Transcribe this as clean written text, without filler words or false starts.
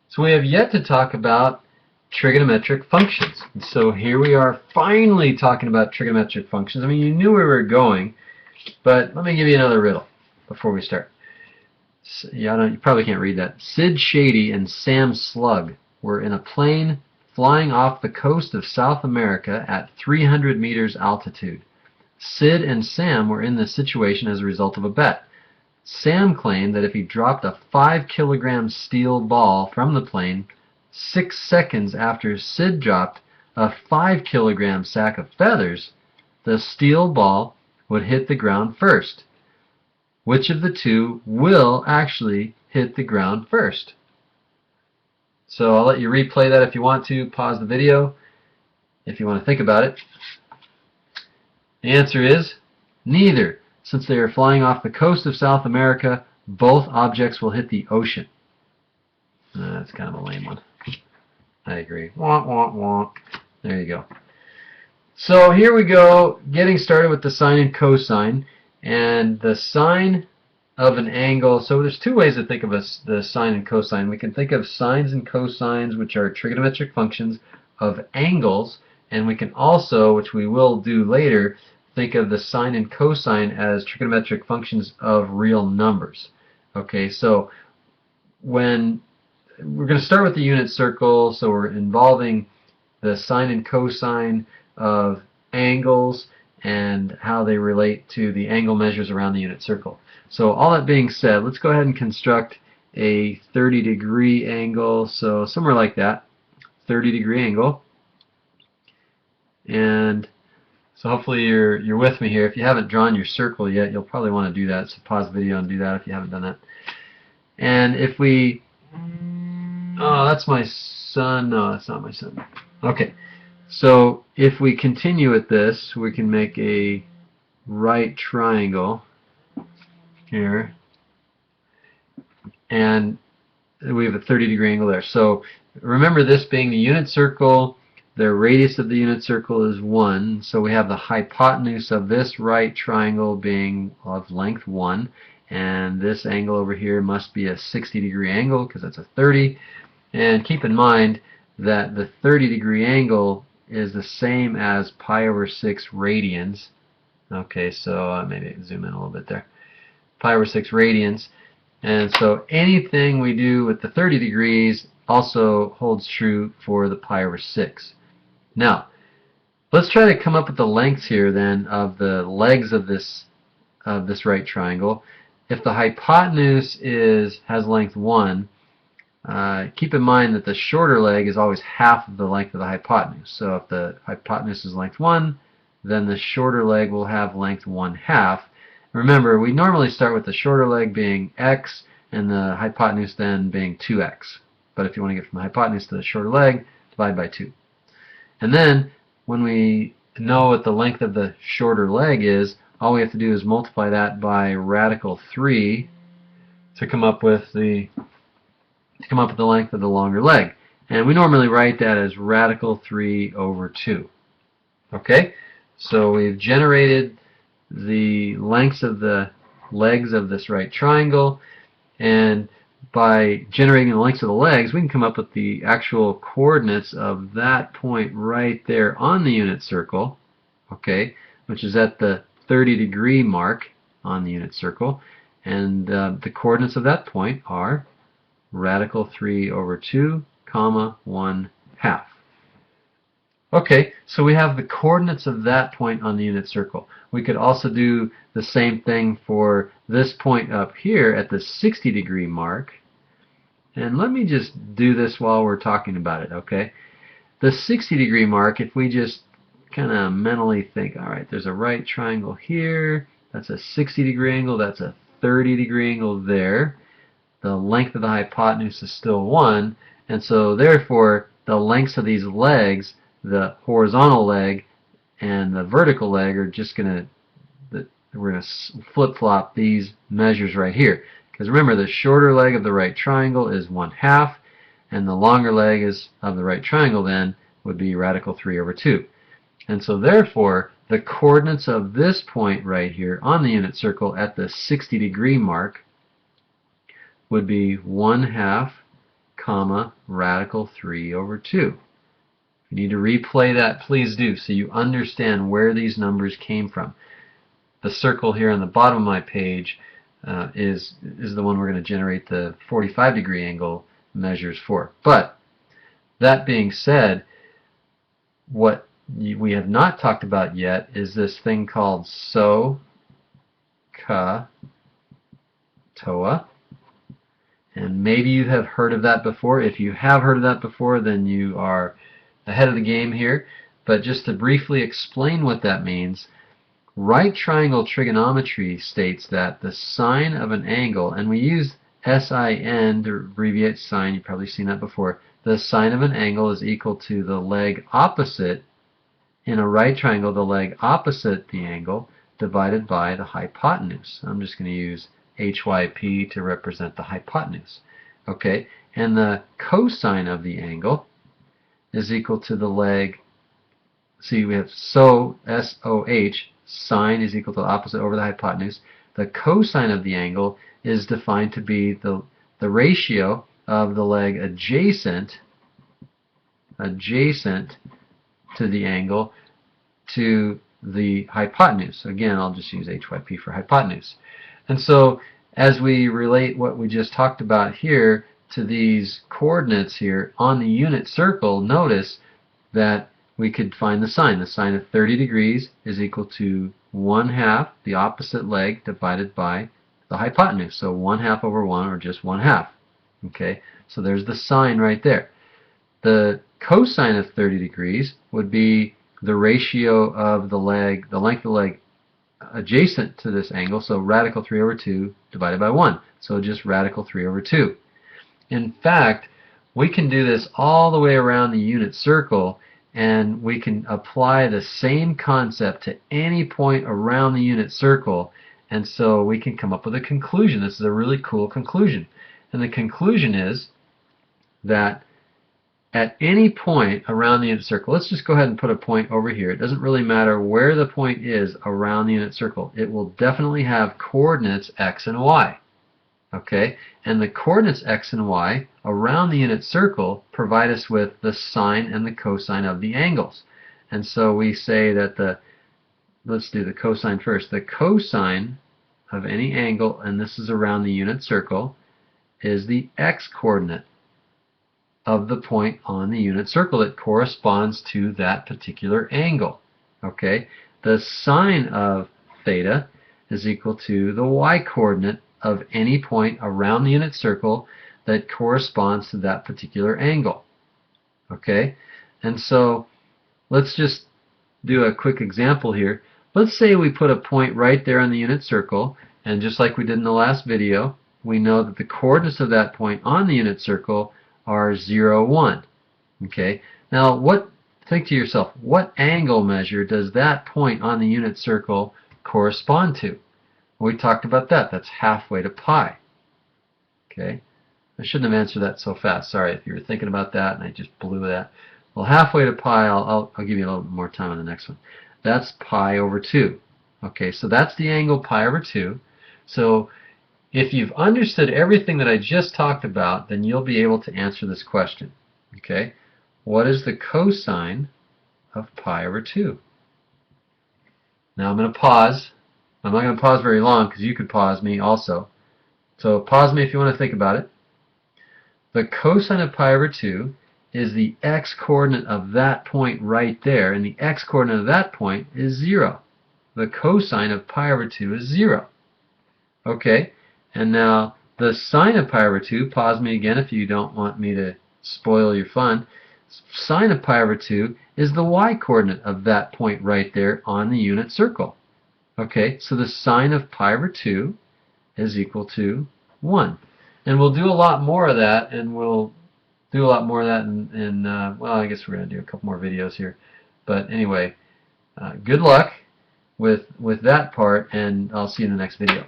So we have yet to talk about trigonometric functions. And so here we are finally talking about trigonometric functions. I mean, you knew where we were going, but let me give you another riddle before we start. You probably can't read that. Sid Shady and Sam Slug were in a plane flying off the coast of South America at 300 meters altitude. Sid and Sam were in this situation as a result of a bet. Sam claimed that if he dropped a 5-kilogram steel ball from the plane 6 seconds after Sid dropped a 5-kilogram sack of feathers, the steel ball would hit the ground first. Which of the two will actually hit the ground first? So I'll let you replay that if you want to. Pause the video if you want to think about it. The answer is neither. Since they are flying off the coast of South America, both objects will hit the ocean. That's kind of a lame one. I agree. Wah, wah, wah. There you go. So here we go, getting started with the sine and cosine. And the sine of an angle, so there's two ways to think of the sine and cosine. We can think of sines and cosines, which are trigonometric functions of angles, and we can also, which we will do later, think of the sine and cosine as trigonometric functions of real numbers. Okay, so when we're going to start with the unit circle, so we're involving the sine and cosine of angles and how they relate to the angle measures around the unit circle. So all that being said, let's go ahead and construct a 30-degree angle, so somewhere like that, 30-degree angle. And so hopefully you're with me here. If you haven't drawn your circle yet, you'll probably want to do that. So pause the video and do that if you haven't done that. And if we... Oh, that's my son. No, that's not my son. Okay. So if we continue with this, we can make a right triangle here. And we have a 30-degree angle there. So remember, this being the unit circle, the radius of the unit circle is 1, so we have the hypotenuse of this right triangle being of length 1, and this angle over here must be a 60-degree angle because that's a 30. And keep in mind that the 30-degree angle is the same as pi over 6 radians. Okay, so maybe zoom in a little bit there. Pi over 6 radians. And so anything we do with the 30 degrees also holds true for the pi over 6. Now, let's try to come up with the lengths here then of the legs of this right triangle. If the hypotenuse has length 1, keep in mind that the shorter leg is always half of the length of the hypotenuse. So if the hypotenuse is length 1, then the shorter leg will have length 1/2. Remember, we normally start with the shorter leg being x and the hypotenuse then being 2x. But if you want to get from the hypotenuse to the shorter leg, divide by 2. And then, when we know what the length of the shorter leg is, all we have to do is multiply that by radical 3 to come up with the length of the longer leg. And we normally write that as radical 3 over 2. Okay? So we've generated the lengths of the legs of this right triangle, and by generating the lengths of the legs, we can come up with the actual coordinates of that point right there on the unit circle, okay, which is at the 30-degree mark on the unit circle. And the coordinates of that point are radical 3 over 2, comma 1/2. Okay, so we have the coordinates of that point on the unit circle. We could also do the same thing for this point up here at the 60-degree mark. And let me just do this while we're talking about it, okay? The 60-degree mark, if we just kind of mentally think, all right, there's a right triangle here, that's a 60-degree angle, that's a 30-degree angle there. The length of the hypotenuse is still 1, and so therefore the lengths of these legs, the horizontal leg and the vertical leg, are just going to, we're going to flip-flop these measures right here. Because remember, the shorter leg of the right triangle is 1/2, and the longer leg of the right triangle then would be radical 3 over 2. And so therefore, the coordinates of this point right here on the unit circle at the 60-degree mark would be 1/2 comma, radical 3 over 2. If you need to replay that, please do, so you understand where these numbers came from. The circle here on the bottom of my page is the one we're going to generate the 45-degree angle measures for. But that being said, what we have not talked about yet is this thing called SOHCAHTOA. And maybe you have heard of that before. If you have heard of that before, then you are ahead of the game here. But just to briefly explain what that means, right triangle trigonometry states that the sine of an angle, and we use SIN to abbreviate sine, you've probably seen that before, the sine of an angle is equal to the leg opposite, in a right triangle, the leg opposite the angle divided by the hypotenuse. I'm just going to use HYP to represent the hypotenuse. Okay, and the cosine of the angle is equal to the leg, see we have SOH, sine is equal to the opposite over the hypotenuse. The cosine of the angle is defined to be the ratio of the leg adjacent to the angle to the hypotenuse. Again, I'll just use HYP for hypotenuse. And so as we relate what we just talked about here to these coordinates here on the unit circle, notice that we could find the sine. The sine of 30 degrees is equal to 1/2 the opposite leg divided by the hypotenuse. So 1/2 over 1, or just 1/2. Okay, so there's the sine right there. The cosine of 30 degrees would be the ratio of the length of the leg adjacent to this angle, so radical 3 over 2 divided by 1. So just radical 3 over 2. In fact, we can do this all the way around the unit circle, and we can apply the same concept to any point around the unit circle, and so we can come up with a conclusion. This is a really cool conclusion. And the conclusion is that at any point around the unit circle, let's just go ahead and put a point over here. It doesn't really matter where the point is around the unit circle. It will definitely have coordinates x and y. Okay, and the coordinates x and y around the unit circle provide us with the sine and the cosine of the angles. And so we say that let's do the cosine first. The cosine of any angle, and this is around the unit circle, is the x-coordinate of the point on the unit circle that corresponds to that particular angle. Okay, the sine of theta is equal to the y-coordinate of any point around the unit circle that corresponds to that particular angle. Okay, and so let's just do a quick example here. Let's say we put a point right there on the unit circle, and just like we did in the last video, we know that the coordinates of that point on the unit circle are 0, 1. Okay, now think to yourself, what angle measure does that point on the unit circle correspond to? Well, we talked about that. That's halfway to pi. Okay, I shouldn't have answered that so fast. Sorry if you were thinking about that and I just blew that. Well, halfway to pi, I'll give you a little bit more time on the next one. That's pi over 2. Okay, so that's the angle pi over 2. So if you've understood everything that I just talked about, then you'll be able to answer this question. Okay, what is the cosine of pi over 2? Now I'm going to pause. I'm not going to pause very long because you could pause me also. So pause me if you want to think about it. The cosine of pi over 2 is the x-coordinate of that point right there, and the x-coordinate of that point is 0. The cosine of pi over 2 is 0. Okay, and now the sine of pi over 2, pause me again if you don't want me to spoil your fun. Sine of pi over 2 is the y-coordinate of that point right there on the unit circle. Okay, so the sine of pi over 2 is equal to 1. And we'll do a lot more of that, and we'll do a lot more of that in well, I guess we're going to do a couple more videos here. But anyway, good luck with that part, and I'll see you in the next video.